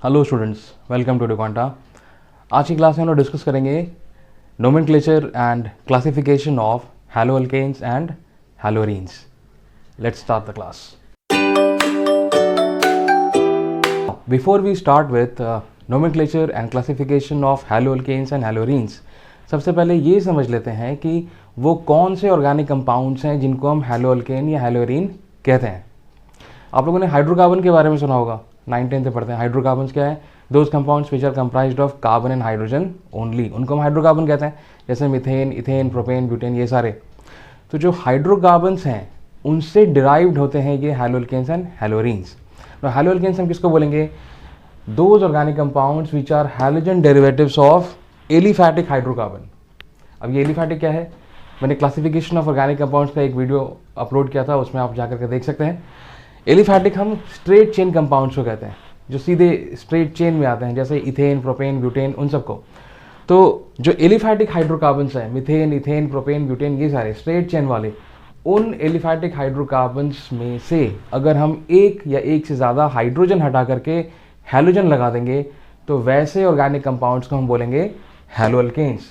Hello students, welcome to Dequanta. आज की class में हम लोग डिस्कस करेंगे nomenclature and classification of haloalkanes and haloarenes. Let's start the class. Before we start with nomenclature and classification of haloalkanes and haloarenes, सबसे पहले ये समझ लेते हैं कि वो कौन से ऑर्गेनिक कंपाउंड्स हैं जिनको हम हैलोअल्केन या हैलोअरीन कहते हैं। आप लोगों ने हाइड्रोकार्बन के बारे में सुना होगा, 9th-10th में पढ़ते हैं। हाइड्रोकार्बन क्या है? Those compounds which are comprised of carbon and hydrogen only, उनको हम हाइड्रोकार्बन कहते हैं। जैसे मिथेन, इथेन, प्रोपेन, ब्यूटेन, ये सारे। तो जो हाइड्रोकार्बन्स हैं उनसे डिराइव्ड होते हैं ये हैलोअल्केन्स एंड हैलोअरीन्स। तो हैलोअल्केन्स हम किसको बोलेंगे? Those organic compounds which are halogen derivatives of aliphatic hydrocarbon. अब ये एलिफैटिक क्या है? मैंने क्लासिफिकेशन ऑफ ऑर्गेनिक कंपाउंड्स का एक वीडियो अपलोड किया था, उसमें आप जाकर के देख सकते हैं। एलिफैटिक हम स्ट्रेट चेन कंपाउंड्स को कहते हैं, जो सीधे स्ट्रेट चेन में आते हैं, जैसे इथेन, प्रोपेन, ब्यूटेन, उन सबको। तो जो एलिफैटिक हाइड्रोकार्बन्स हैं, मिथेन, इथेन, प्रोपेन, ब्यूटेन, ये सारे स्ट्रेट चेन वाले, उन एलिफैटिक हाइड्रोकार्बन्स में से अगर हम एक या एक से ज़्यादा हाइड्रोजन हटा करके हैलोजन लगा देंगे तो वैसे ऑर्गेनिक कंपाउंड्स को हम बोलेंगे haloalkanes.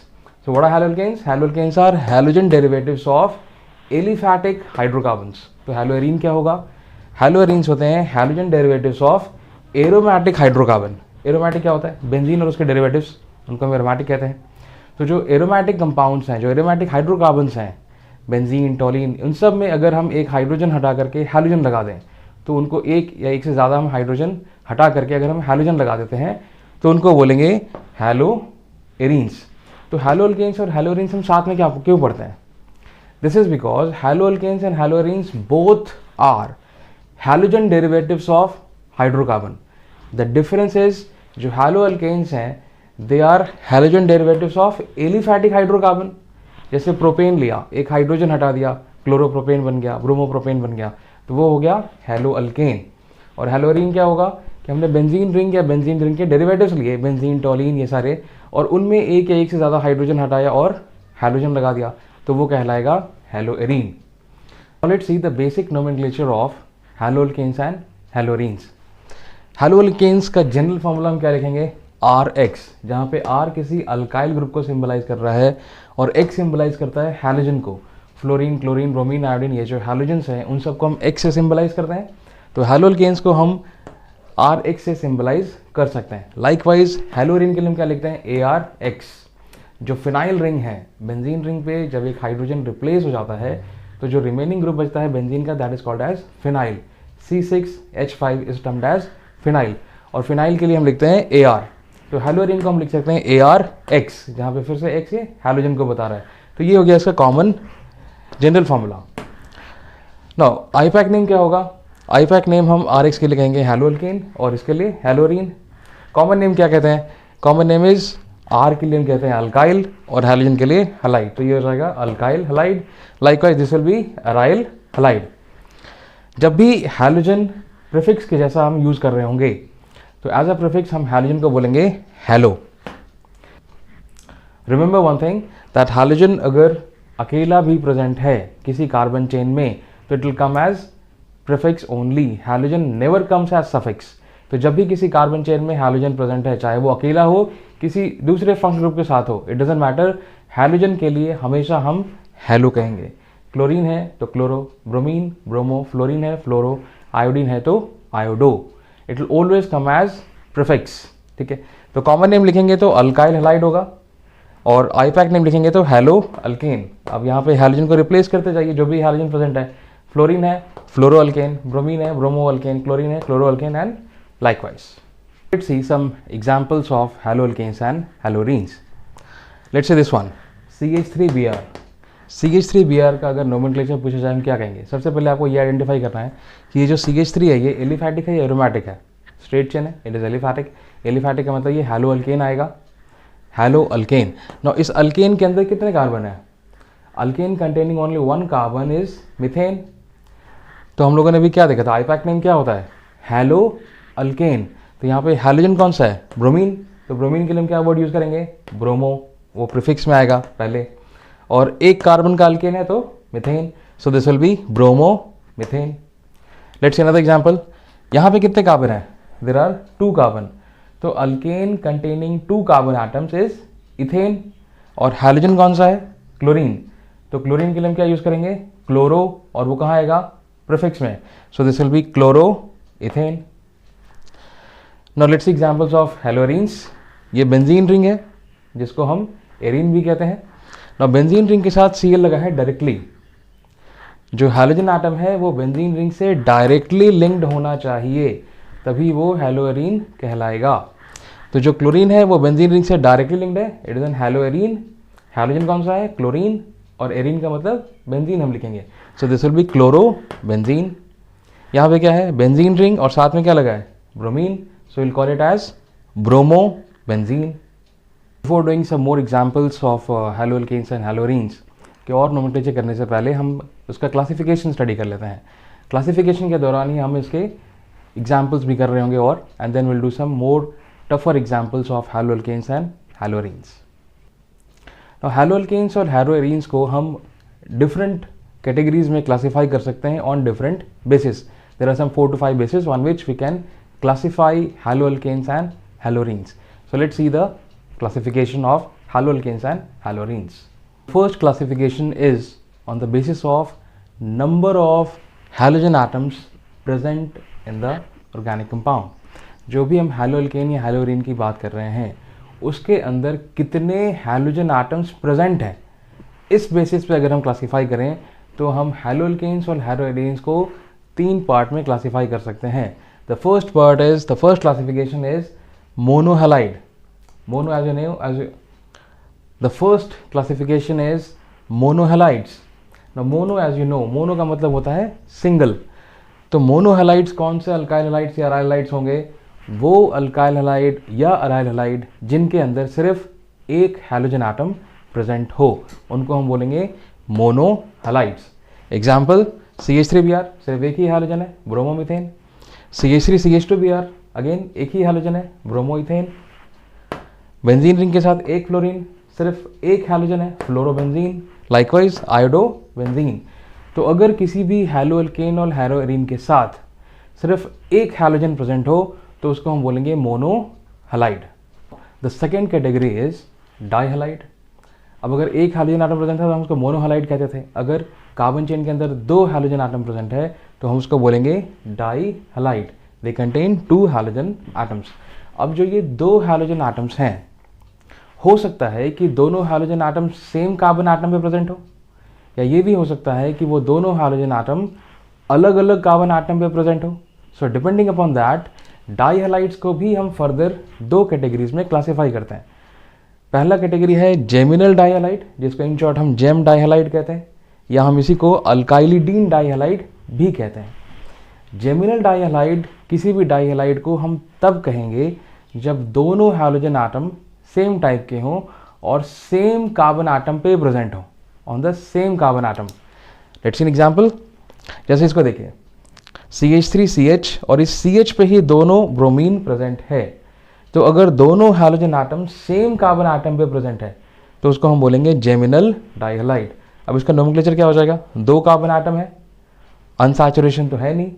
So what are haloalkanes? Haloalkanes are halogen derivatives of aliphatic hydrocarbons. तो हैलोअरीन क्या होगा? हैलोअरीन्स होते हैं halogen derivatives of aromatic hydrocarbon. Aromatic क्या होता है? बेंजीन और उसके डेरिवेटिव्स, उनको हम एरोमेटिक कहते हैं। तो जो एरोमेटिक कंपाउंड्स हैं, जो एरोमेटिक हाइड्रोकार्बन्स हैं, बेंजीन, टोलिन, उन सब में अगर हम एक हाइड्रोजन हटा करके हैलोजन लगा दें तो उनको एक या एक से ज़्यादा हम हाइड्रोजन हटा करके अगर हम हैलोजन लगा देते हैं तो उनको बोलेंगे हैलोअरीन्स। तो हैलोअल्केन्स और हैलोअरीन्स हम साथ में क्यों पढ़ते हैं? This is because haloalkanes and haloarenes both are halogen derivatives of hydrocarbon. The difference is, जो हैलोअल्केन्स हैं they are halogen derivatives of aliphatic hydrocarbon. जैसे प्रोपेन लिया, एक हाइड्रोजन हटा दिया, क्लोरोप्रोपेन बन गया, ब्रोमोप्रोपेन बन गया, तो वो हो गया हैलोअल्केन। और हैलोअरीन क्या होगा कि हमने बेंजीन रिंग या बेंजीन रिंग के डेरिवेटिव्स लिए, बेंजीन, टोलिन, ये सारे, और उनमें एक या एक से ज़्यादा हाइड्रोजन हटाया और हैलोजन लगा दिया, तो वो कहलाएगा haloarene. Let's see the basic nomenclature of haloalkanes and haloarenes. Haloalkanes का जनरल फॉर्मूला हम क्या लिखेंगे? RX, जहाँ पे R किसी अल्काइल ग्रुप को सिंबलाइज कर रहा है और X सिंबलाइज करता है हैलोजन को। फ्लोरीन, क्लोरीन, ब्रोमीन, आयोडीन, ये जो हैलोजन्स हैं उन सबको हम X से सिंबलाइज करते हैं। तो हैलोअल्केन्स को हम RX से सिंबलाइज कर सकते हैं। लाइकवाइज हैलोअरीन के लिए हम क्या लिखते हैं? ARX। जो फिनाइल रिंग है, बेंजीन रिंग पे जब एक हाइड्रोजन रिप्लेस हो जाता है तो जो रिमेनिंग ग्रुप बचता है बेंजीन का, that is called as phenyl. C6H5 is termed as phenyl, और फिनाइल के लिए हम लिखते हैं AR। तो हैलोअरीन को हम लिख सकते हैं ARX, जहाँ पे फिर से X ये हैलोजन को बता रहा है। तो ये हो गया इसका common general formula. Now IUPAC name क्या होगा? आईपैक नेम हम RX के लिए कहेंगे हैलोअल्केन और इसके लिए हैलोअरीन। कॉमन नेम क्या कहते हैं? कॉमन नेम इज R के लिए हम कहते हैं अल्काइल और हैलोजन के लिए हैलाइड। तो ये हो जाएगा alkyl halide. Likewise this will B aryl halide. जब भी हैलोजन प्रीफिक्स के जैसा हम यूज कर रहे होंगे तो एज अ प्रीफिक्स हम हैलोजन को बोलेंगे hello. Remember one thing, that halogen अगर अकेला भी प्रेजेंट है किसी कार्बन चेन में तो it will come as prefix only. Halogen never comes as suffix. तो जब भी किसी कार्बन चेन में हैलोजन प्रेजेंट है, चाहे वो अकेला हो, किसी दूसरे फंक्शनल ग्रुप के साथ हो, इट डजंट मैटर, हैलोजन के लिए हमेशा हम हैलो कहेंगे। क्लोरीन है तो क्लोरो, ब्रोमीन, ब्रोमो, फ्लोरीन है फ्लोरो, आयोडीन है तो iodo. It will always come as prefix. ठीक है, तो कॉमन नेम लिखेंगे तो अल्काइल हैलाइड होगा और आईपैक नेम लिखेंगे तो हैलो अल्केन। अब यहाँ पे हैलोजन को रिप्लेस करते जाइए, जो भी हैलोजन प्रेजेंट है। फ्लोरीन है फ्लोरो अल्केन, ब्रोमीन है ब्रोमो अल्केन, क्लोरीन है chloro alkane, and likewise. Let's see some examples of haloalkanes and haloarenes. Let's say this one, CH3Br. CH3Br का अगर नोमेनक्लेचर पूछा जाए हम क्या कहेंगे? सबसे पहले आपको ये आइडेंटिफाई करना है कि ये जो CH3 है ये एलिफैटिक है या एरोमेटिक है? स्ट्रेट चेन है, इट इज एलिफैटिक। एलिफैटिक का मतलब ये हैलोअल्केन आएगा, हैलोअल्केन। नाउ इस अल्केन के अंदर कितने कार्बन है? Alkane containing only one carbon is methane. तो हम लोगों ने भी क्या देखा था? आईपैक नेम क्या होता है? Hello alkane. तो यहाँ पे हैलोजन कौन सा है? ब्रोमीन। तो ब्रोमीन के लिए हम क्या वर्ड यूज करेंगे? ब्रोमो, वो प्रीफिक्स में आएगा पहले। और एक कार्बन का अल्केन है तो methane, so this will be bromo methane. Let's see another example. यहाँ पे कितने कार्बन है? There are 2 carbon. तो alkane containing 2 carbon atoms is ethane, और हैलोजन कौन सा है? क्लोरीन। तो क्लोरीन के लिए हम क्या यूज करेंगे? क्लोरो, और वो कहाँ आएगा? प्रीफिक्स में। So this will be chloro ethane. Now let's see examples of haloarenes. ये बेंजीन रिंग है जिसको हम एरीन भी कहते हैं। नाउ बेंजीन रिंग के साथ Cl लगा है डायरेक्टली। जो हैलोजन एटम है वो बेंजीन रिंग से डायरेक्टली लिंक्ड होना चाहिए, तभी वो हैलोएरीन कहलाएगा। तो जो क्लोरीन है वो बेंजीन रिंग से डायरेक्टली लिंक्ड है, इट इज एन हैलोएरीन। हैलोजन कौन सा है? क्लोरीन, और एरीन का मतलब बेंजीन हम लिखेंगे। सो this will be chloro benzene. यहाँ पे क्या है? बेंजीन रिंग और साथ में क्या लगा है? Bromine. So will call it as bromo benzene. Before doing some more examples of haloalkanes and haloarenes के और नोमेनक्लेचर करने से पहले हम उसका क्लासिफिकेशन स्टडी कर लेते हैं। क्लासिफिकेशन के दौरान ही हम इसके एग्जांपल्स भी कर रहे होंगे, और and then will do some more tougher examples of haloalkanes and haloarenes. Now haloalkanes और हैलोएरीन्स को हम डिफरेंट कैटेगरीज में क्लासीफाई कर सकते हैं on different basis. There are some 4 to 5 bases on which we can classify haloalkanes and halorines. So let's see the classification of haloalkanes and halorines. First classification is on the basis of number of halogen atoms present in the organic compound. जो भी हम हैलोअल्केन या हैलोरीन की बात कर रहे हैं उसके अंदर कितने हैलोजन एटम्स प्रेजेंट हैं, इस बेसिस पे अगर हम क्लासीफाई करें तो हम हैलोअल्केन्स और हैलोएरीन्स को 3 पार्ट में क्लासीफाई कर सकते हैं। The first classification is monohalide. Mono as you know, the first classification is monohalides. Mono as you know, mono का मतलब होता है सिंगल। तो मोनोहैलाइड्स कौन से अल्काइल हैलाइड्स या अराइल हैलाइड्स होंगे? वो अल्काइल हैलाइड या अराइल हैलाइड जिनके अंदर सिर्फ एक हैलोजन एटम प्रेजेंट हो, उनको हम बोलेंगे मोनोहैलाइड्स। एग्जाम्पल CH3Br, सिर्फ एक ही हैलोजन है, ब्रोमोमीथेन। CH3CH2Br, अगेन एक ही हैलोजन है, ब्रोमोइथेन। बेंजीन रिंग के साथ एक फ्लोरीन, सिर्फ एक हैलोजन है, फ्लोरोबेंजीन। Likewise iodobenzene. तो अगर किसी भी हैलोअल्केन और हैलोएरीन के साथ सिर्फ एक हैलोजन प्रेजेंट हो तो उसको हम बोलेंगे monohalide. The second category is dihalide. अब अगर एक हैलोजन एटम प्रेजेंट है तो हम उसको मोनोहैलाइड कहते थे। अगर कार्बन चेन के अंदर 2 हैलोजन एटम प्रेजेंट है तो हम उसको बोलेंगे dihalide. They contain 2 halogen atoms. अब जो ये 2 हैलोजन एटम्स हैं, हो सकता है कि दोनों halogen atom same carbon atom पे प्रेजेंट हो, या ये भी हो सकता है कि वो दोनों हैलोजन एटम अलग अलग कार्बन एटम पे प्रेजेंट हो। सो डिपेंडिंग अपॉन दैट डाइहैलाइड्स को भी हम फर्दर 2 कैटेगरीज में क्लासीफाई करते हैं। पहला कैटेगरी है जेमिनल डाइहैलाइड, जिसको इन शॉर्ट हम जेम डाइहैलाइड कहते हैं, या हम इसी को अल्काइलिडीन डाइहैलाइड भी कहते हैं। जेमिनल डाइहैलाइड किसी भी डाइहैलाइड को हम तब कहेंगे जब दोनों हैलोजन एटम सेम टाइप के हों और सेम कार्बन एटम पे प्रेजेंट हो, on the same carbon atom. Let's see an example. जैसे इसको देखिए, CH3CH और इस CH पे ही दोनों ब्रोमीन प्रेजेंट है। तो अगर दोनों halogen atom same carbon atom पे प्रेजेंट है तो उसको हम बोलेंगे जेमिनल डाइहैलाइड। अब इसका नोमेनक्लेचर क्या हो जाएगा? 2 कार्बन एटम है, अनसैचुरेशन तो है नहीं,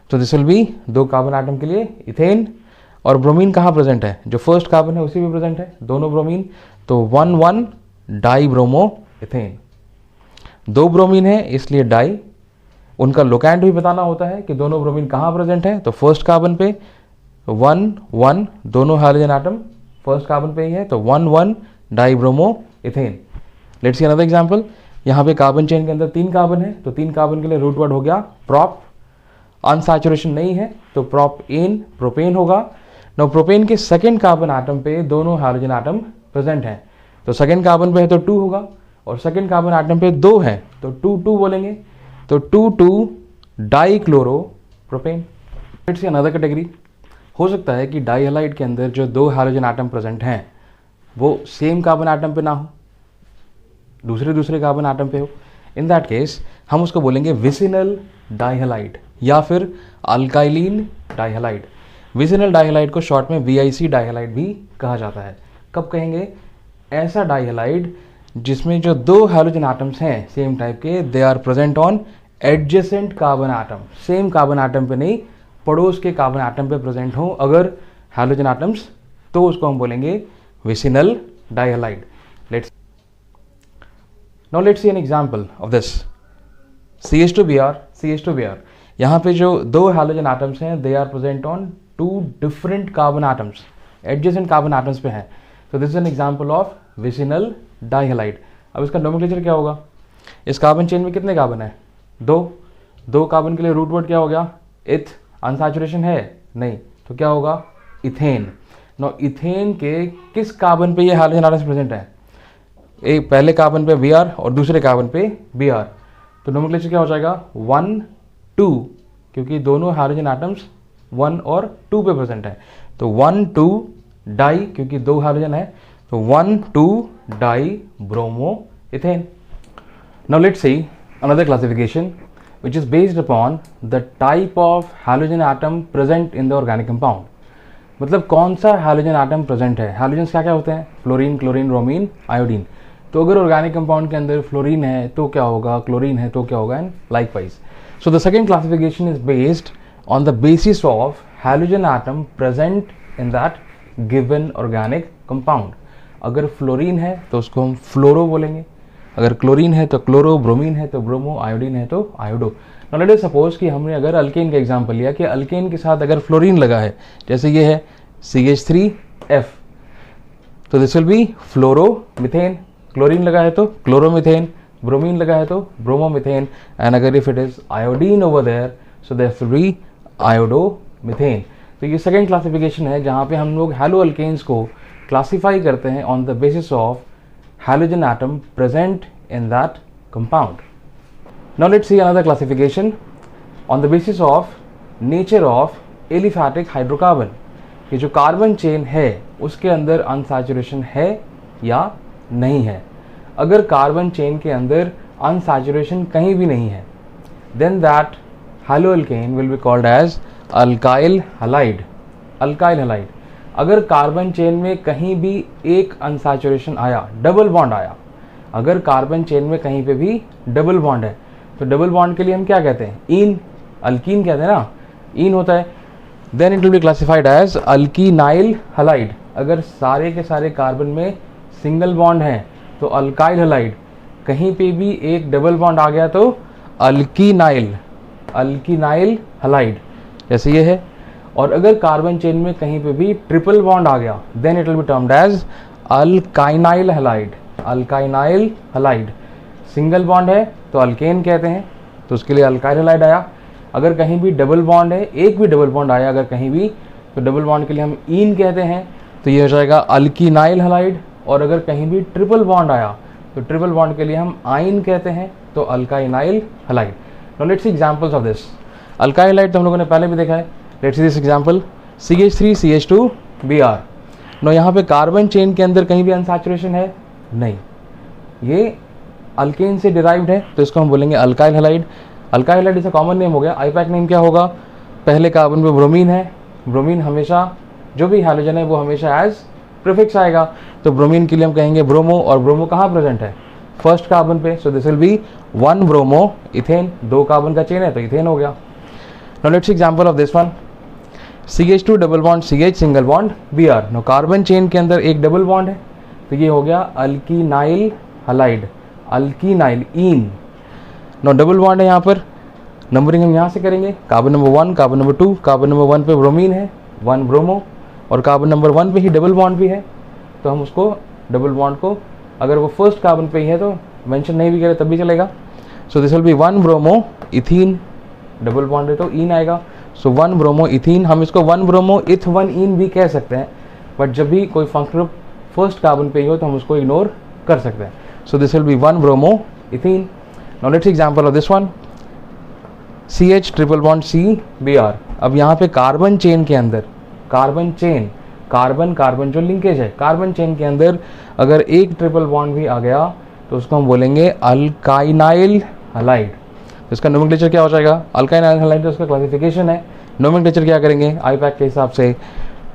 तो this will be 2 carbon atom के लिए इथेन। और ब्रोमीन कहाँ प्रेजेंट है? जो फर्स्ट कार्बन है उसी में प्रेजेंट है, दोनों ब्रोमीन, तो 1,1 डाई ब्रोमो इथेन। 2 ब्रोमीन है इसलिए डाई। उनका लोकेंट भी बताना होता है कि दोनों ब्रोमीन कहाँ प्रेजेंट है, तो फर्स्ट कार्बन पे 1,1, दोनों हाइड्रोजन एटम फर्स्ट कार्बन पे ही है, तो 1,1 die bromo ethane. Let's see another example. यहाँ पे कार्बन चेन के अंदर 3 कार्बन है, तो 3 कार्बन के लिए रूट वर्ड हो गया प्रॉप। अनसैचुरेशन नहीं है तो प्रोपेन प्रोपेन होगा। नो प्रोपेन के सेकेंड कार्बन एटम पे दोनों हाइड्रोजन एटम प्रेजेंट हैं, तो सेकेंड कार्बन पे है तो 2 होगा, और सेकेंड कार्बन एटम पे 2 है तो 2,2 बोलेंगे, तो 2,2 die chloro propane. Let's see another category. हो सकता है कि डाइहैलाइड के अंदर जो 2 हाइड्रोजन एटम प्रेजेंट हैं वो सेम कार्बन एटम पे ना हो, दूसरे कार्बन एटम पे हो। इन दैट केस हम उसको बोलेंगे विसिनल डाइहैलाइड या फिर अल्काइलिन डाइहैलाइड। विसिनल डाइहैलाइड को शॉर्ट में VIC डाइहैलाइड भी कहा जाता है। कब कहेंगे? ऐसा डाइहैलाइड जिसमें जो 2 हाइड्रोजन एटम्स हैं सेम टाइप के, they are present on adjacent carbon atom, same carbon atom पे नहीं, पड़ोस के कार्बन एटम पे प्रेजेंट हो। अगर हैलोजन एटम्स, तो उसको हम बोलेंगे vicinal dihalide. Now let's see an example of this CH2Br। यहाँ पे जो दो हैलोजन एटम्स हैं they are present on two different carbon atoms, adjacent carbon atoms पे हैं। तो this is an example of vicinal dihalide. अब इसका नोमेनक्लेचर क्या होगा? इस कार्बन चेन में कितने कार्बन है? दो कार्बन के लिए रूट वर्ड क्या हो गया? इथ। अनसैचुरेशन है? नहीं, तो क्या होगा? इथेन। नो इथेन के किस कार्बन पे ये हैलोजन एटम्स प्रेजेंट है? एक पहले कार्बन पे Br और दूसरे कार्बन पे Br। तो नोमेनक्लेचर क्या हो जाएगा? 1 2, क्योंकि दोनों हाइड्रोजन एटम्स 1 और 2 पे प्रेजेंट है। तो 1 2 डाई, क्योंकि दो हाइड्रोजन है, तो 1 2 die bromo ethane. Now let's see another classification which is based upon the type of halogen atom present in the organic compound। मतलब कौन सा हैलोजन एटम प्रेजेंट है। हैलोजन्स क्या क्या होते हैं? Fluorine, chlorine, bromine, iodine. तो अगर ऑर्गेनिक कंपाउंड के अंदर फ्लोरीन है तो क्या होगा? क्लोरीन है तो क्या होगा? And likewise. So the second classification is based on the basis of halogen atom present in that given organic compound. अगर फ्लोरीन है तो उसको हम फ्लोरो बोलेंगे, अगर क्लोरीन है तो क्लोरो, ब्रोमीन है तो ब्रोमो, आयोडीन है तो iodo. Now let us suppose कि हमने अगर अल्केन का एग्जांपल लिया कि अल्केन के साथ अगर फ्लोरीन लगा है, जैसे ये है CH3F, तो this will be fluoromethane. Chlorine लगा है तो क्लोरोमीथेन, ब्रोमीन लगा है तो ब्रोमोमीथेन, एंड अगर if it is iodine over there so that will be iodomethane. तो ये सेकंड क्लासिफिकेशन है जहाँ पे हम लोग हैलो अल्केन्स को क्लासीफाई करते हैं on the basis of halogen atom present in that compound. Now let's see another classification on the basis of nature of aliphatic hydrocarbon। ये जो कार्बन चेन है उसके अंदर अनसैचुरेशन है या नहीं है। अगर कार्बन चेन के अंदर अनसैचुरेशन कहीं भी नहीं है then that haloalkane will be called as alkyl halide। Alkyl halide. अगर कार्बन चेन में कहीं भी एक अनसैचुरेशन आया, डबल बॉन्ड आया, अगर कार्बन चेन में कहीं पे भी डबल बॉन्ड है तो डबल बॉन्ड के लिए हम क्या कहते हैं? ईन, अल्कीन कहते हैं ना, ईन होता है। Then it will be classified as alkenyl halide. अगर सारे के सारे कार्बन में सिंगल बॉन्ड है तो अल्काइल हैलाइड, कहीं पे भी एक डबल बॉन्ड आ गया तो अल्कीनाइल हैलाइड, जैसे ये है। और अगर कार्बन चेन में कहीं पे भी ट्रिपल बॉन्ड आ गया then it will be termed as alkynyl halide. Single bond है तो अल्केन कहते हैं, तो उसके लिए अल्काइल हैलाइड आया। अगर कहीं भी डबल बॉन्ड है, एक भी डबल बॉन्ड आया अगर कहीं भी, तो डबल बॉन्ड के लिए हम ईन कहते हैं, तो ये हो जाएगा अल्कीनाइल हैलाइड। और अगर कहीं भी ट्रिपल बॉन्ड आया तो ट्रिपल बॉन्ड के लिए हम आइन कहते हैं, तो alkynyl halide. Now let's see examples of this. Alkyl halide तो हम लोगों ने पहले भी देखा है। Let's see this example CH3CH2Br। Now यहाँ पे कार्बन चेन के अंदर कहीं भी अनसैचुरेशन है? नहीं, ये अल्केन से डिराइव्ड है, तो इसको हम बोलेंगे अल्काइल हैलाइड। अल्काइल हैलाइड इसका कॉमन नेम हो गया। आईपैक नेम क्या होगा? पहले कार्बन पे ब्रोमीन है, ब्रोमीन हमेशा जो भी हैलोजन है वो हमेशा एज प्रीफिक्स आएगा, तो ब्रोमीन के लिए हम कहेंगे ब्रोमो। और ब्रोमो कहाँ प्रेजेंट है? फर्स्ट कार्बन पे, so this will be 1 bromoethane. दो कार्बन का चेन है तो इथेन हो गया। Now let's see example of this one CH2 double bond CH single bond Br। No carbon chain के अंदर एक डबल बॉन्ड है तो ये हो गया अल्कीनाइल हैलाइड, अल्कीनाइल ईन। नो डबल बॉन्ड है, यहाँ पर नंबरिंग हम यहाँ से करेंगे। Carbon number 1, carbon number 2, carbon number 1 पे ब्रोमीन है 1 ब्रोमो, और कार्बन नंबर 1 पे ही डबल बॉन्ड भी है, तो हम उसको डबल बॉन्ड को अगर वो फर्स्ट कार्बन पे ही है तो मेंशन नहीं भी करें तब भी चलेगा। सो this will be 1 bromo ethene, double bond है तो ईन आएगा, सो 1 ब्रोमो इथीन। हम इसको 1 ब्रोमो इथ 1 ईन भी कह सकते हैं, बट जब भी कोई फंक्शनल फर्स्ट कार्बन पे ही हो तो हम उसको इग्नोर कर सकते हैं। So this will be 1 bromo ethene. Now let's example of this one CH triple bond CBr। अब यहाँ पे कार्बन चेन के अंदर, कार्बन चेन, कार्बन कार्बन जो लिंकेज है, कार्बन चेन के अंदर अगर एक ट्रिपल बॉन्ड भी आ गया तो उसको हम बोलेंगे अल्काइनाइल हैलाइड। इसका नोमेनक्लेचर क्या हो जाएगा? अल्काइनाइल हैलाइड। तो इसका क्लासिफिकेशन है, नोमेनक्लेचर क्या करेंगे? आईपैक के हिसाब से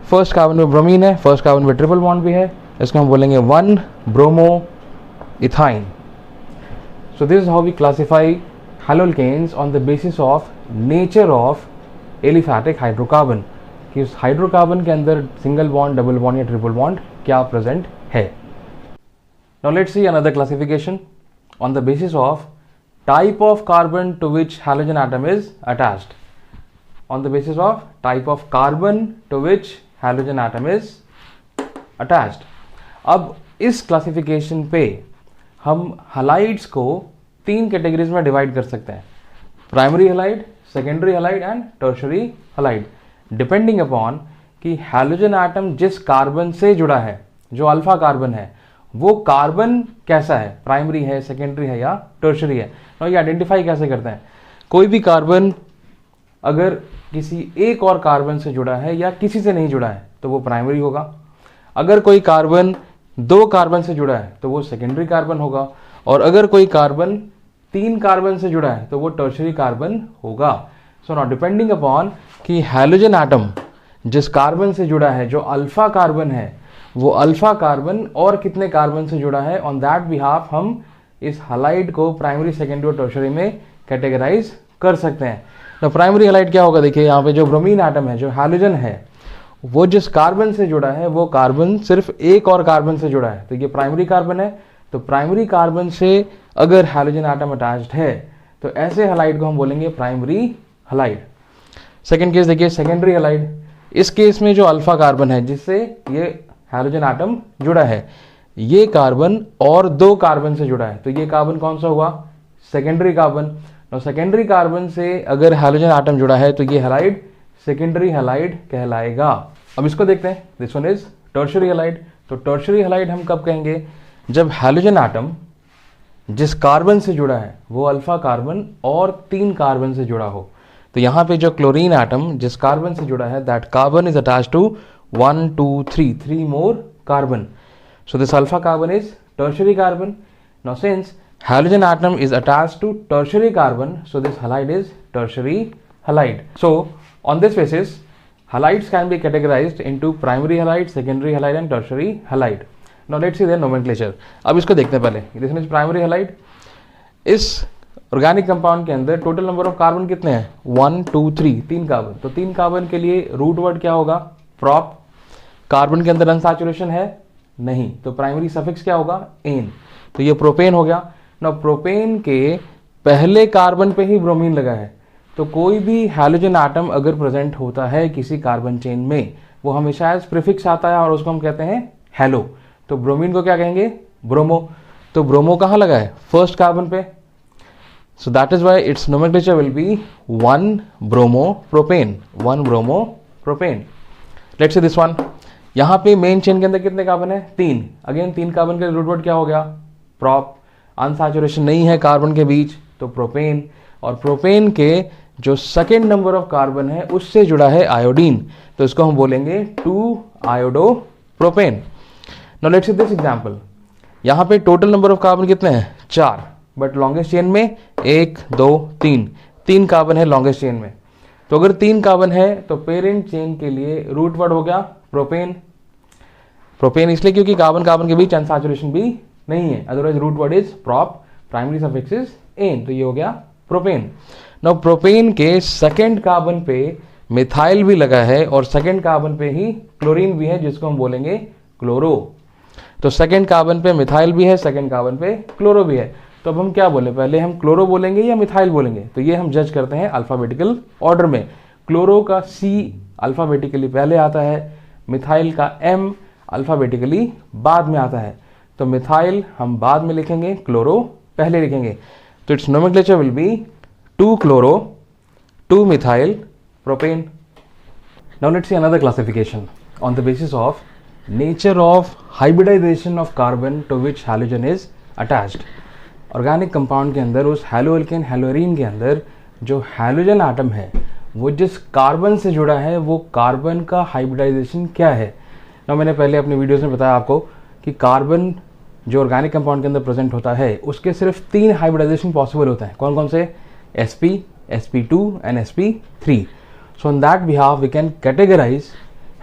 फर्स्ट कार्बन में ब्रोमीन है, फर्स्ट कार्बन में ट्रिपल बॉन्ड भी है, इसको हम बोलेंगे 1 bromo ethyne. So this is how we classify haloalkanes on the basis of nature of aliphatic hydrocarbon, कि उस हाइड्रोकार्बन के अंदर सिंगल बॉन्ड, डबल बॉन्ड या ट्रिपल बॉन्ड क्या प्रेजेंट है। Now let's see another classification on the basis of type of carbon to which halogen atom is attached. On the basis of type of carbon to which halogen atom is attached. अब इस classification पे हम halides को 3 categories में divide कर सकते हैं, primary halide, secondary halide and tertiary halide, depending upon कि हैलोजन एटम जिस कार्बन से जुड़ा है, जो अल्फा कार्बन है, वो कार्बन कैसा है, प्राइमरी है, सेकेंडरी है या टर्शरी है। तो ये आइडेंटिफाई कैसे करते हैं, कोई भी कार्बन अगर किसी एक और कार्बन से जुड़ा है या किसी से नहीं जुड़ा है तो वो प्राइमरी होगा। अगर कोई कार्बन 2 कार्बन से जुड़ा है तो वो सेकेंडरी कार्बन होगा, और अगर कोई कार्बन 3 कार्बन से जुड़ा है तो वो टर्शरी कार्बन होगा। सो नाउ डिपेंडिंग अपॉन कि हैलोजन एटम जिस कार्बन से जुड़ा है, जो अल्फा कार्बन है, वो अल्फा कार्बन और कितने कार्बन से जुड़ा है, ऑन दैट बिहाफ हम इस हलाइड को प्राइमरी, सेकेंडरी और टर्शरी में कैटेगराइज कर सकते हैं। तो प्राइमरी हलाइड क्या होगा, देखिए यहाँ पे जो ब्रोमीन एटम है, जो हैलोजन है, वो जिस कार्बन से जुड़ा है वो कार्बन सिर्फ एक और कार्बन से जुड़ा है, तो ये प्राइमरी कार्बन है। तो प्राइमरी कार्बन से अगर हैलोजन एटम अटैच्ड है तो ऐसे हलाइड को हम बोलेंगे प्राइमरी हलाइड। सेकेंड केस देखिए, सेकेंडरी हलाइड। इस केस में जो अल्फा कार्बन है जिससे ये हैलोजन एटम जुड़ा है, ये कार्बन और 2 कार्बन से जुड़ा है, तो ये कार्बन कौन सा हुआ, सेकेंडरी कार्बन। तो सेकेंडरी कार्बन से अगर हैलोजन एटम जुड़ा है तो ये हलाइड सेकेंडरी हलाइड कहलाएगा। अब इसको देखते हैं, this one is tertiary halide. तो टर्शरी हलाइड हम कब कहेंगे, जब हैलोजन एटम जिस कार्बन से जुड़ा है वो अल्फा कार्बन और 3 कार्बन से जुड़ा हो। तो यहाँ पे जो क्लोरीन एटम जिस कार्बन से जुड़ा है, that carbon is attached to 1 2 3 more carbon, so this alpha carbon is tertiary carbon. Now since halogen atom is attached to tertiary carbon, so this halide is tertiary halide. So on this basis halides can be categorized into primary halide, secondary halide and tertiary halide. Now let's see their nomenclature. अब इसको देखते हैं पहले, this one is primary halide. इस organic compound के अंदर total number of carbon कितने हैं, 1 2 3, 3 कार्बन। तो 3 कार्बन के लिए रूट वर्ड क्या होगा, प्रॉप। कार्बन के अंदर अनसैचुरेशन है नहीं, तो प्राइमरी सफिक्स क्या होगा, एन, तो ये प्रोपेन हो गया ना। प्रोपेन के पहले कार्बन पे ही ब्रोमीन लगा है, तो कोई भी हैलोजन एटम अगर प्रेजेंट होता है किसी कार्बन चेन में, वो हमेशा एज प्रीफिक्स आता है और उसको हम कहते हैं हेलो। तो ब्रोमीन को क्या कहेंगे, ब्रोमो। तो ब्रोमो कहाँ लगा है, फर्स्ट कार्बन पे, so that is why it's nomenclature will be 1 bromo propane, 1 bromo propane. Let's see this one, यहाँ पे मेन चेन के अंदर कितने कार्बन है, 3। अगेन 3 कार्बन के रूट वर्ड क्या हो गया, प्रॉप। अनसैचुरेशन नहीं है कार्बन के बीच, तो प्रोपेन। और प्रोपेन के जो सेकेंड नंबर ऑफ कार्बन है उससे जुड़ा है आयोडीन, तो इसको हम बोलेंगे 2 iodo propane. Now let's see this example, यहाँ पे टोटल नंबर ऑफ कार्बन कितने हैं, 4, बट लॉन्गेस्ट चेन में 1 2 3 कार्बन है लॉन्गेस्ट चेन में। तो अगर 3 कार्बन है तो पेरेंट चेन के लिए रूट वर्ड हो गया प्रोपेन। प्रोपेन इसलिए क्योंकि कार्बन कार्बन के बीच अनसैचुरेशन भी नहीं है, otherwise root word is prop, primary suffix is ane, तो ये हो गया प्रोपेन। नाउ प्रोपेन के सेकेंड कार्बन पे मिथाइल भी लगा है और सेकेंड कार्बन पे ही क्लोरीन भी है, जिसको हम बोलेंगे क्लोरो। तो सेकेंड कार्बन पे मिथाइल भी है, सेकेंड कार्बन पे क्लोरो भी है। तो अब हम क्या बोले, पहले हम क्लोरो बोलेंगे या मिथाइल बोलेंगे, तो ये हम जज करते हैं अल्फाबेटिकल ऑर्डर में। क्लोरो का C अल्फाबेटिकली पहले आता है, मिथाइल का M अल्फाबेटिकली बाद में आता है। तो मिथाइल हम बाद में लिखेंगे, क्लोरो पहले लिखेंगे। तो its nomenclature will be 2 chloro 2 methyl propane. Now let's see another classification on the basis of nature of hybridization of carbon to which halogen is attached. Organic compound के अंदर उस हैलोअल्केन हैलोरीन के अंदर जो हैलोजन एटम है वो जिस कार्बन से जुड़ा है वो कार्बन का हाइब्रिडाइजेशन क्या है। ना मैंने पहले अपने वीडियोस में बताया आपको कि कार्बन जो ऑर्गेनिक कंपाउंड के अंदर प्रेजेंट होता है उसके सिर्फ 3 हाइब्रिडाइजेशन पॉसिबल होता है। कौन कौन से, sp, sp2 and sp3। So on that behalf we can categorize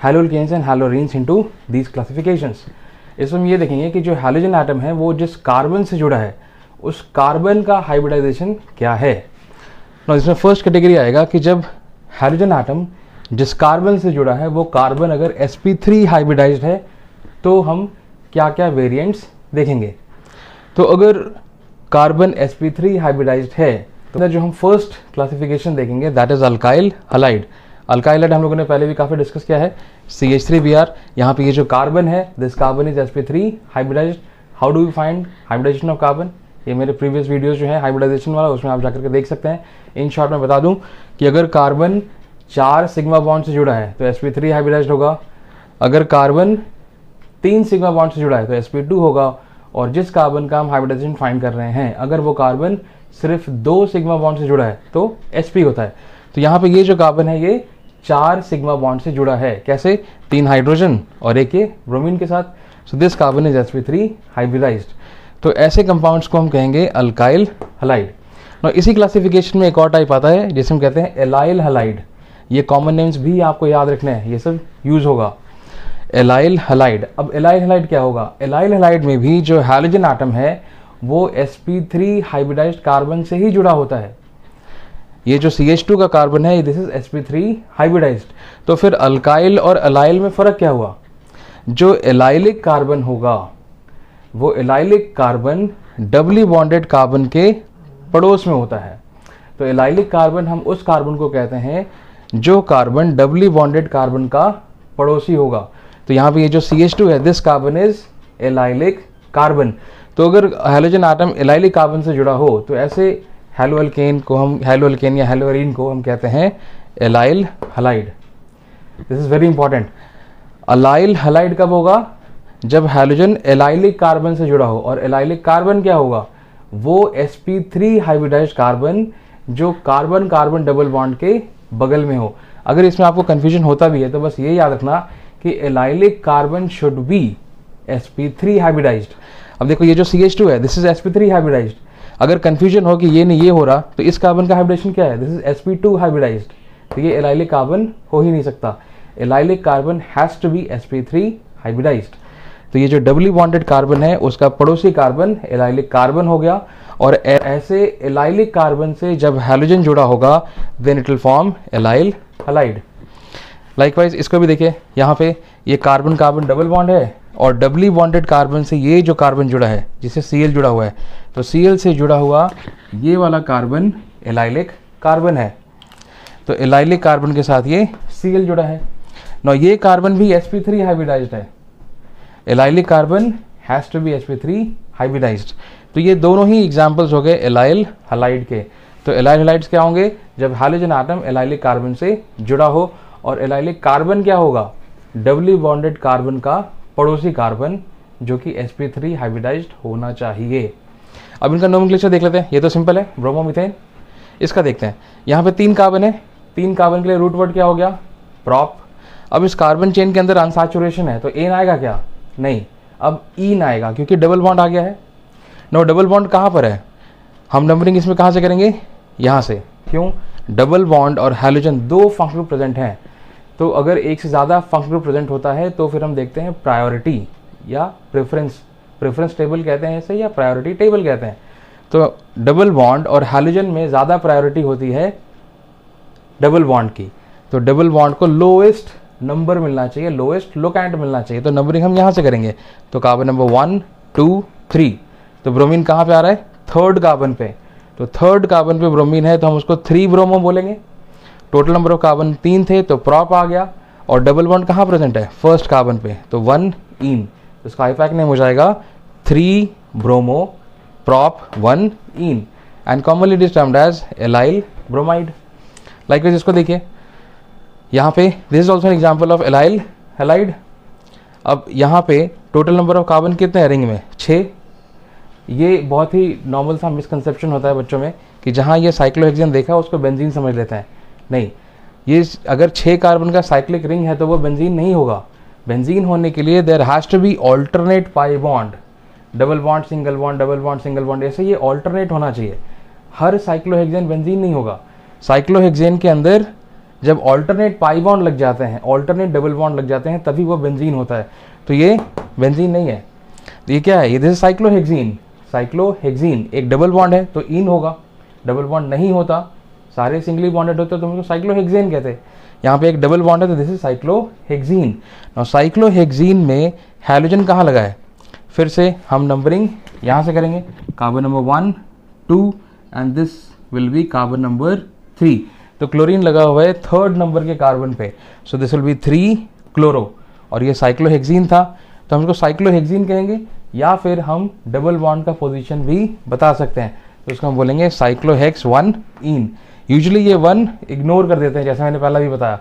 haloalkanes and haloarenes into these classifications. इसमें हम ये देखेंगे कि जो हैलोजन एटम है वो जिस कार्बन से जुड़ा है उस कार्बन का हाइब्रिडाइजेशन क्या है। ना इसमें फर्स्ट कैटेगरी आएगा कि जब हैलोजन एटम जिस कार्बन से जुड़ा है वो कार्बन अगर sp3 हाइब्रिडाइज्ड है तो हम क्या क्या वेरिएंट्स देखेंगे। तो अगर कार्बन sp3 हाइब्रिडाइज्ड है तो जो हम फर्स्ट क्लासिफिकेशन देखेंगे that is alkyl halide. Alkyl halide हम लोगों ने पहले भी काफ़ी डिस्कस किया है, CH3Br। यहाँ पे ये जो कार्बन है this carbon is sp3 hybridized. How do we find hybridization of carbon, ये मेरे प्रीवियस वीडियोस जो है हाइब्रिडाइजेशन वाला उसमें आप जाकर के देख सकते हैं। इन शॉर्ट में बता दूं कि अगर कार्बन 4 सिग्मा बॉन्ड से जुड़ा है तो sp3 हाइब्रिडाइज्ड होगा, अगर कार्बन 3 सिग्मा बॉन्ड से जुड़ा है तो sp2 होगा, और जिस कार्बन का हम हाइब्रिडाइजेशन फाइंड कर रहे हैं अगर वो कार्बन सिर्फ 2 सिग्मा बॉन्ड से जुड़ा है तो sp होता है। तो यहाँ पे ये जो कार्बन है ये 4 सिग्मा बॉन्ड से जुड़ा है, कैसे, 3 हाइड्रोजन और एक ये ब्रोमीन के साथ। So this carbon is sp3 hybridized. तो ऐसे कंपाउंड्स को हम कहेंगे अल्काइल हलाइड। ना इसी क्लासिफिकेशन में एक और टाइप आता है जिसे हम कहते हैं एलाइल हलाइड। ये कॉमन नेम्स भी आपको याद रखने हैं, ये सब यूज होगा। एलाइल हलाइड, अब एलाइल हलाइड क्या होगा, एलाइल हलाइड में भी जो हैलोजन एटम है वो sp3 हाइब्रिडाइज्ड कार्बन से ही जुड़ा होता है। ये जो CH2 का कार्बन है दिस इज sp3 हाइब्रिडाइज्ड। तो फिर अल्काइल और एलाइल में फर्क क्या हुआ, जो एलाइलिक कार्बन होगा वो allylic carbon doubly bonded carbon के पड़ोस में होता है। तो एलाइलिक कार्बन हम उस कार्बन को कहते हैं जो कार्बन डबली बॉन्डेड कार्बन का पड़ोसी होगा। तो यहाँ पे ये जो CH2 है this carbon is allylic carbon. तो अगर हैलोजन एटम एलाइलिक कार्बन से जुड़ा हो तो ऐसे हैलो अल्केन या हैलोअरीन को हम कहते हैं allyl halide. This is very important. Allyl halide कब होगा, जब हैलोजन एलाइलिक कार्बन से जुड़ा हो, और एलाइलिक कार्बन क्या होगा, वो sp3 हाइब्रिडाइज्ड कार्बन जो कार्बन कार्बन डबल बॉन्ड के बगल में हो। अगर इसमें आपको कंफ्यूजन होता भी है तो बस ये याद रखना कि allylic carbon should be sp3 hybridized. अब देखो ये जो CH2 है दिस इज sp3 हाइब्रिडाइज्ड। अगर कंफ्यूजन हो कि ये नहीं ये हो रहा तो इस कार्बन का हाइब्रिडेशन क्या है, दिस इज sp2 हाइब्रिडाइज्ड। तो ये एलाइलिक कार्बन हो ही नहीं सकता, allylic carbon has to be sp3 hybridized. तो ये जो डबली बॉन्डेड कार्बन है उसका पड़ोसी कार्बन एलाइलिक कार्बन हो गया, और ऐसे एलाइलिक कार्बन से जब हैलोजन जुड़ा होगा then it will form allyl halide. Likewise इसको भी देखिए, यहाँ पे ये कार्बन कार्बन डबल बॉन्ड है और डबली बॉन्डेड कार्बन से ये जो कार्बन जुड़ा है जिसे Cl जुड़ा हुआ है, तो Cl से जुड़ा हुआ ये वाला कार्बन एलाइलिक कार्बन है। तो एलाइलिक कार्बन के साथ ये Cl जुड़ा है। ना ये कार्बन भी sp3 हाइब्रिडाइज्ड है, allylic carbon has to be sp3 hybridized. तो ये दोनों ही एग्जांपल्स हो गए एलाइल हलाइड के। तो एलाइल हलाइड्स क्या होंगे, जब हैलोजन एटम एलाइलिक कार्बन से जुड़ा हो, और एलाइलिक कार्बन क्या होगा, डबली बॉन्डेड कार्बन का पड़ोसी कार्बन जो कि sp3 हाइब्रिडाइज्ड होना चाहिए। अब इनका नोमेनक्लेचर देख लेते हैं, ये तो सिंपल है, ब्रोमोमीथेन। इसका देखते हैं, यहाँ पे 3 कार्बन है, 3 कार्बन के लिए रूट वर्ड क्या हो गया, प्रॉप। अब इस कार्बन चेन के अंदर अनसैचुरेशन है तो एन आएगा क्या, नहीं, अब ईन आएगा क्योंकि डबल बॉन्ड आ गया है। नो डबल बॉन्ड कहाँ पर है, हम नंबरिंग इसमें कहाँ से करेंगे, यहाँ से। क्यों, डबल बॉन्ड और हैलोजन 2 फंक्शनल ग्रुप प्रेजेंट हैं, तो अगर एक से ज़्यादा फंक्शनल ग्रुप प्रेजेंट होता है तो फिर हम देखते हैं प्रायोरिटी या प्रेफरेंस टेबल कहते हैं इसे, या प्रायोरिटी टेबल कहते हैं। तो डबल बॉन्ड और हैलोजन में ज़्यादा प्रायोरिटी होती है डबल बॉन्ड की, तो डबल बॉन्ड को लोएस्ट नंबर मिलना चाहिए, लोएस्ट लोकेंट मिलना चाहिए। तो नंबरिंग हम यहाँ से करेंगे, तो कार्बन नंबर 1 2 3। तो ब्रोमीन कहाँ पे आ रहा है, 3rd कार्बन पे, तो 3rd कार्बन पे ब्रोमीन है तो हम उसको 3 ब्रोमो बोलेंगे। टोटल नंबर ऑफ कार्बन 3 थे तो प्रॉप आ गया, और डबल बॉन्ड कहाँ प्रेजेंट है, 1st कार्बन पे, तो 1 इन। तो इसका आईपैक नेम हो जाएगा 3 bromo prop 1 yne, and commonly it is termed as allyl bromide. Likewise इसको देखिए, यहाँ पे this is also an example of allyl halide. अब यहाँ पे टोटल नंबर ऑफ कार्बन कितने हैं रिंग में, 6। ये बहुत ही नॉर्मल सा मिसकंसेप्शन होता है बच्चों में कि जहाँ ये साइक्लोहेक्सेन देखा उसको बेंजीन समझ लेते हैं। नहीं, ये अगर 6 कार्बन का साइक्लिक रिंग है तो वो बेंजीन नहीं होगा। बेंजीन होने के लिए there has to be alternate pi bond, double bond single bond, double bond single bond, ऐसे ये ऑल्टरनेट होना चाहिए। हर साइक्लोहेक्सेन बेंजीन नहीं होगा। साइक्लोहेक्सेन के अंदर जब ऑल्टरनेट पाई बॉन्ड लग जाते हैं, ऑल्टरनेट डबल बॉन्ड लग जाते हैं, तभी वो बेंजीन होता है। तो ये बेंजीन नहीं है, ये क्या है, ये दिस इज साइक्लोहेक्सीन। साइक्लोहेक्सीन एक डबल बॉन्ड है तो इन होगा, डबल बॉन्ड नहीं होता, सारे सिंगली बॉन्डेड होते तो हम उसको साइक्लोहेक्सेन कहते हैं। यहाँ पे एक डबल बॉन्ड है, तो दिस इज साइक्लोहेक्सीन। और साइक्लोहेक्सीन में हैलोजन कहाँ लगा है? फिर से हम नंबरिंग यहाँ से करेंगे, carbon number 1 2 and this will B carbon number 3। तो क्लोरीन लगा हुआ है 3rd नंबर के कार्बन पे, so this will be 3 chloro, और ये साइक्लोहेक्सीन था, तो हम इसको साइक्लोहेक्सीन कहेंगे, या फिर हम डबल बॉन्ड का पोजीशन भी बता सकते हैं, तो उसको हम बोलेंगे साइक्लोहेक्स 1 इन। यूजुअली ये 1 इग्नोर कर देते हैं, जैसा मैंने पहला भी बताया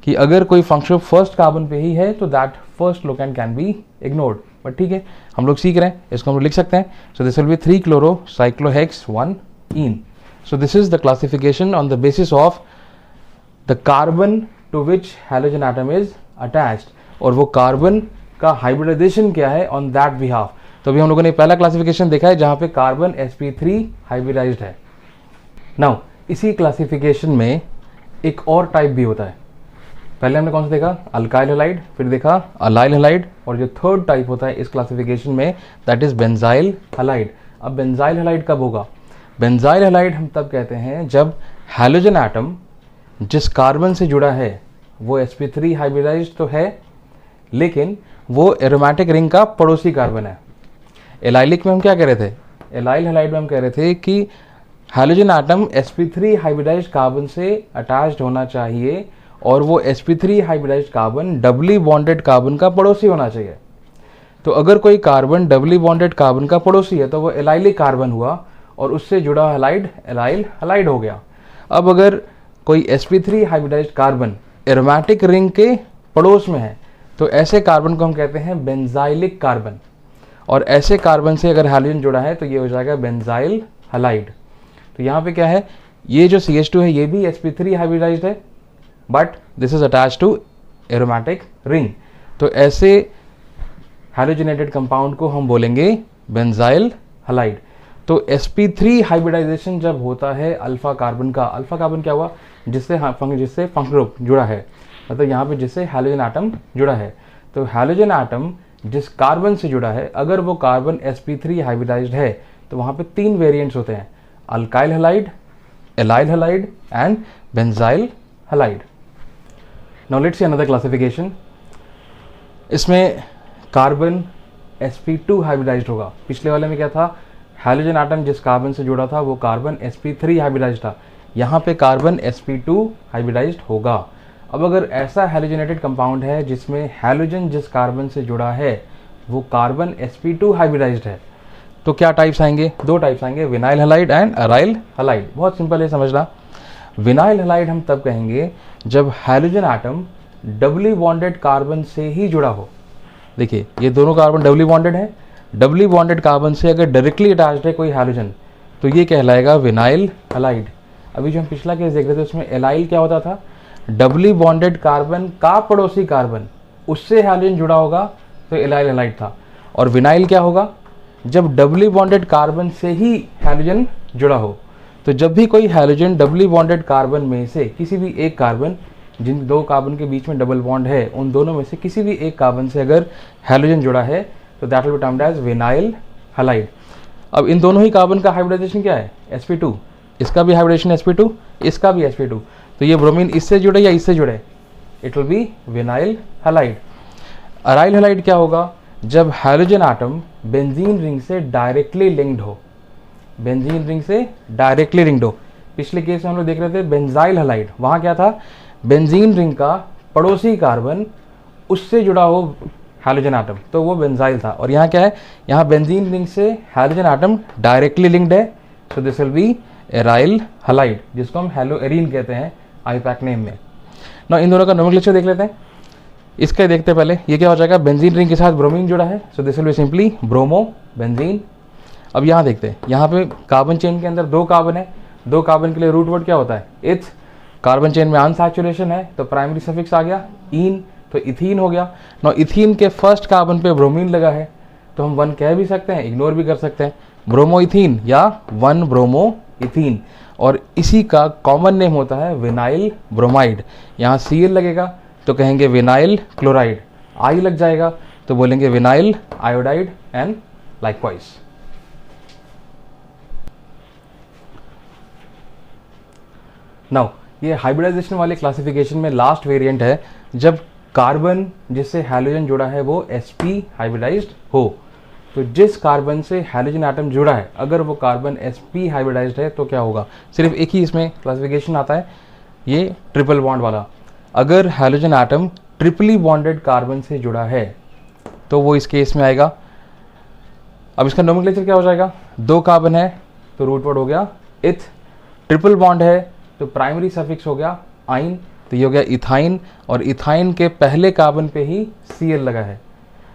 कि अगर कोई फंक्शन फर्स्ट कार्बन पे ही है तो that first locant can be ignored, but ठीक है, हम लोग सीख रहे हैं, इसको हम लोग लिख सकते हैं। So this will be 3 chloro cyclohex 1 ene. So this is the classification on the basis of the carbon to which halogen atom is attached, और वो कार्बन का हाइब्रिडाइजेशन क्या है ऑन दैट बिहाफ। तो अभी हम लोगों ने पहला क्लासिफिकेशन देखा है जहां पे कार्बन sp3 हाइब्रिडाइज्ड है। नाउ इसी क्लासिफिकेशन में एक और टाइप भी होता है। पहले हमने कौन सा देखा? अल्काइल हैलाइड, फिर देखा अलाइल हैलाइड, और जो थर्ड टाइप होता है इस क्लासिफिकेशन में दैट इज बेंजाइल हैलाइड। अब बेंजाइल हैलाइड कब होगा? बेंजाइल हैलाइड हम तब कहते हैं जब हैलोजन एटम जिस कार्बन से जुड़ा है वो sp3 हाइब्रिडाइज्ड तो है, लेकिन वो एरोमेटिक रिंग का पड़ोसी कार्बन है। एलाइलिक में हम क्या कह रहे थे? एलाइल हैलाइड में हम कह रहे थे कि halogen atom sp3 hybridised carbon से अटैच्ड होना चाहिए, और वो sp3 hybridised carbon doubly bonded carbon का पड़ोसी होना चाहिए। तो अगर कोई कार्बन डबली बॉन्डेड कार्बन का पड़ोसी है तो वो एलाइलिक कार्बन हुआ, और उससे जुड़ा हैलाइड एलाइल हैलाइड हो गया। अब अगर कोई sp3 hybridised carbon aromatic ring के पड़ोस में है तो ऐसे कार्बन को हम कहते हैं बेंजाइलिक कार्बन, और ऐसे कार्बन से अगर हैलोजन जुड़ा है तो ये हो जाएगा बेंजाइल हैलाइड। तो यहाँ पे क्या है, ये जो CH2 है ये भी sp3 हाइब्रिडाइज्ड है, but this is attached to aromatic ring. तो ऐसे हैलोजनेटेड कंपाउंड को हम बोलेंगे बेंजाइल हैलाइड। तो sp3 हाइब्रिडाइजेशन जब होता है अल्फा कार्बन का, अल्फा कार्बन क्या हुआ? जिससे फंक्शन ग्रुप जुड़ा है, मतलब यहाँ पे जिससे हैलोजन एटम जुड़ा है। तो हैलोजन एटम जिस कार्बन से जुड़ा है, अगर वो कार्बन sp3 हाइब्रिडाइज्ड है तो वहाँ पे 3 वेरिएंट्स होते हैं, alkyl halide, allyl halide and benzyl halide. Now let's see another classification. इसमें कार्बन sp2 हाइब्रिडाइज्ड होगा। पिछले वाले में क्या था? हैलोजन एटम जिस कार्बन से जुड़ा था वो कार्बन sp3 हाइब्रिडाइज्ड था, यहाँ पे कार्बन sp2 हाइब्रिडाइज्ड होगा। अब अगर ऐसा हैलोजनेटेड कंपाउंड है जिसमें हैलोजन जिस कार्बन से जुड़ा है वो कार्बन sp2 हाइब्रिडाइज्ड है, तो क्या टाइप्स आएंगे? 2 टाइप्स आएंगे, vinyl halide and aryl halide. बहुत सिंपल है समझना। विनाइल हैलाइड हम तब कहेंगे जब halogen atom doubly bonded carbon से ही जुड़ा हो। देखिए ये दोनों कार्बन डबली बॉन्डेड है, डबली बॉन्डेड कार्बन से अगर डायरेक्टली अटैच्ड है कोई हैलोजन तो ये कहलाएगा विनाइल हैलाइड। अभी जो हम पिछला केस देख रहे थे उसमें एलाइल क्या होता था? डबली बॉन्डेड कार्बन का पड़ोसी कार्बन, उससे हैलोजन जुड़ा होगा तो एलाइल हैलाइड था। और विनाइल क्या होगा? जब डबली बॉन्डेड कार्बन से ही हैलोजन जुड़ा हो। तो जब भी कोई हैलोजन डबली बॉन्डेड कार्बन में से किसी भी एक कार्बन, जिन 2 कार्बन के बीच में डबल बॉन्ड है, उन दोनों में से किसी भी एक कार्बन से अगर हैलोजन जुड़ा है तो that will be termed as vinyl halide. अब इन दोनों ही कार्बन का हाइब्रिडाइजेशन क्या है? sp2। इसका भी हाइब्रिडाइजेशन sp2, इसका भी sp2। तो ये ब्रोमीन इससे जुड़े या इससे जुड़े? It will B vinyl halide. Aryl halide क्या होगा? जब हैलोजन एटम बेंजीन रिंग से डायरेक्टली लिंक्ड हो, बेंजीन रिंग से डायरेक्टली लिंक्ड हो। पिछले केस में हम लोग देख रहे थे बेंजाइल हैलाइड, वहाँ क्या था? बेंजीन रिंग का पड़ोसी कार्बन उससे जुड़ा हो हैलोजन एटम, तो वो बेंजाइल था। और यहाँ क्या है? यहाँ बेंजीन रिंग से हैलोजन एटम डायरेक्टली लिंक्ड है, सो this will B aryl halide, जिसको हम हेलोएरीन कहते हैं आईपैक नेम में। ना इन दोनों का नोमेनक्लेचर देख लेते हैं। इसका देखते हैं पहले, ये क्या हो जाएगा? बेंजीन रिंग के साथ ब्रोमीन जुड़ा है, सो this will be simply bromo benzene. अब यहाँ देखते हैं, यहाँ पे कार्बन चेन के अंदर 2 कार्बन है, 2 कार्बन के लिए रूट वर्ड क्या होता है? इथ। कार्बन चेन में अनसैचुरेशन है तो प्राइमरी सफिक्स आ गया इन, तो इथीन हो गया। नो इथीन के फर्स्ट कार्बन पे ब्रोमीन लगा है तो हम 1 कह भी सकते हैं, इग्नोर भी कर सकते हैं, ब्रोमो इथीन या 1 ब्रोमो इथीन। और इसी का कॉमन नेम होता है विनाइल ब्रोमाइड। यहाँ Cl लगेगा तो कहेंगे विनाइल क्लोराइड, आई लग जाएगा तो बोलेंगे vinyl iodide and likewise. Now ये हाइब्रिडाइजेशन वाले क्लासिफिकेशन में लास्ट वेरिएंट है, जब कार्बन जिससे हैलोजन जुड़ा है वो sp हाइब्रिडाइज्ड हो। तो जिस कार्बन से हैलोजन एटम जुड़ा है, अगर वो कार्बन sp हाइब्रिडाइज्ड है तो क्या होगा, सिर्फ एक ही इसमें क्लासिफिकेशन आता है, ये ट्रिपल बॉन्ड वाला। अगर हैलोजन एटम ट्रिपली बॉन्डेड कार्बन से जुड़ा है तो वो इस केस में आएगा। अब इसका नोमेनक्लेचर क्या हो जाएगा, 2 कार्बन है तो रूट वर्ड हो गया इथ, ट्रिपल बॉन्ड है तो प्राइमरी सफिक्स हो गया आइन, तो ये हो गया इथाइन, और इथाइन के पहले कार्बन पे ही Cl लगा है।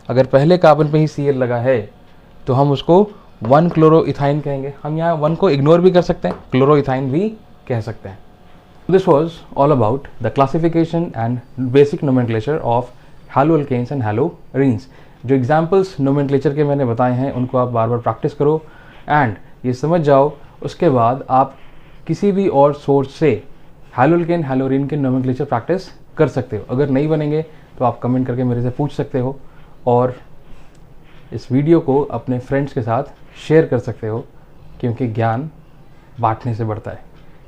अगर पहले कार्बन पे ही Cl लगा है तो हम उसको 1 क्लोरोइथाइन कहेंगे। हम यहाँ 1 को इग्नोर भी कर सकते हैं, क्लोरोइथाइन भी कह सकते हैं। This was all about the classification and basic nomenclature of haloalkanes and haloarenes। जो एग्जाम्पल्स नोमेनक्लेचर के मैंने बताए हैं उनको आप बार बार प्रैक्टिस करो एंड ये समझ जाओ। उसके बाद आप किसी भी और सोर्स से हैलोअल्केन हैलोअरीन के नोमेनक्लेचर प्रैक्टिस कर सकते हो। अगर नहीं बनेंगे तो आप कमेंट करके मेरे से पूछ सकते हो और इस वीडियो को अपने फ्रेंड्स के साथ शेयर कर सकते हो, क्योंकि ज्ञान बांटने से बढ़ता है।